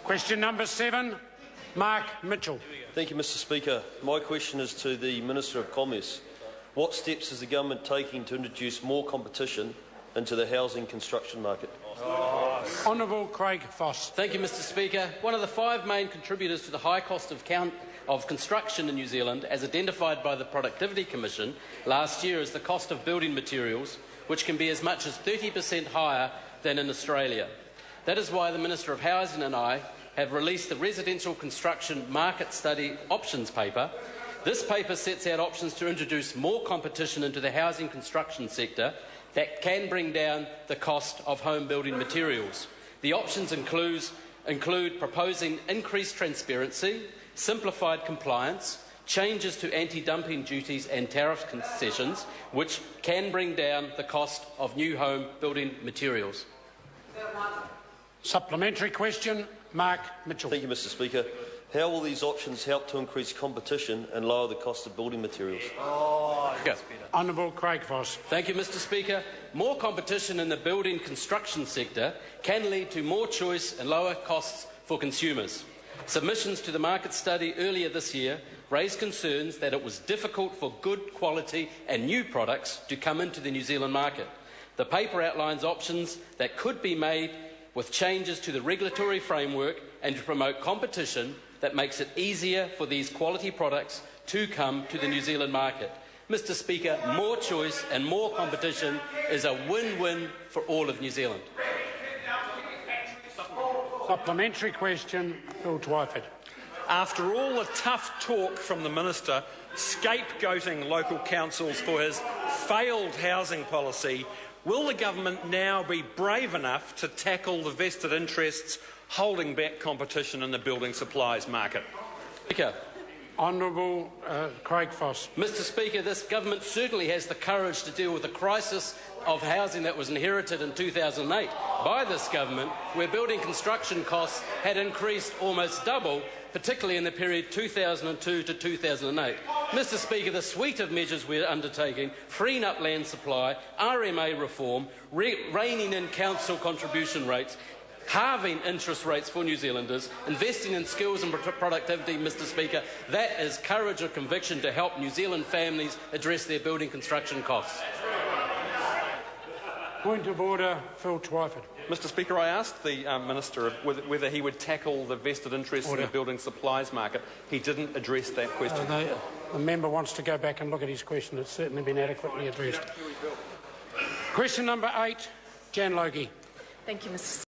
Question number 7, Mark Mitchell. Thank you, Mr Speaker. My question is to the Minister of Commerce. What steps is the government taking to introduce more competition into the housing construction market? Honourable Craig Foss. Thank you, Mr Speaker. One of the 5 main contributors to the high cost of construction in New Zealand, as identified by the Productivity Commission last year, is the cost of building materials, which can be as much as 30% higher than in Australia. That is why the Minister of Housing and I have released the Residential Construction Market Study Options paper. This paper sets out options to introduce more competition into the housing construction sector that can bring down the cost of home building materials. The options include proposing increased transparency, simplified compliance, changes to anti-dumping duties and tariff concessions, which can bring down the cost of new home building materials. Supplementary question, Mark Mitchell. Thank you, Mr Speaker. How will these options help to increase competition and lower the cost of building materials? Honourable Craig Foss. Thank you, Mr Speaker. More competition in the building construction sector can lead to more choice and lower costs for consumers. Submissions to the market study earlier this year raised concerns that it was difficult for good quality and new products to come into the New Zealand market. The paper outlines options that could be made with changes to the regulatory framework and to promote competition that makes it easier for these quality products to come to the New Zealand market. Mr Speaker, more choice and more competition is a win-win for all of New Zealand. Supplementary question, Phil Twyford. After all the tough talk from the Minister scapegoating local councils for his failed housing policy, will the government now be brave enough to tackle the vested interests holding back competition in the building supplies market? Speaker. Honourable Craig Foss. Mr Speaker, this government certainly has the courage to deal with the crisis of housing that was inherited in 2008 by this government, where building construction costs had increased almost double, particularly in the period 2002 to 2008. Mr Speaker, the suite of measures we're undertaking, freeing up land supply, RMA reform, reining in council contribution rates, halving interest rates for New Zealanders, investing in skills and productivity, Mr Speaker, that is courage or conviction to help New Zealand families address their building construction costs. Point of order, Phil Twyford. Mr Speaker, I asked the Minister whether he would tackle the vested interests in the building supplies market. He didn't address that question. The member wants to go back and look at his question. It's certainly been adequately addressed. Question number 8, Jan Logie. Thank you, Mr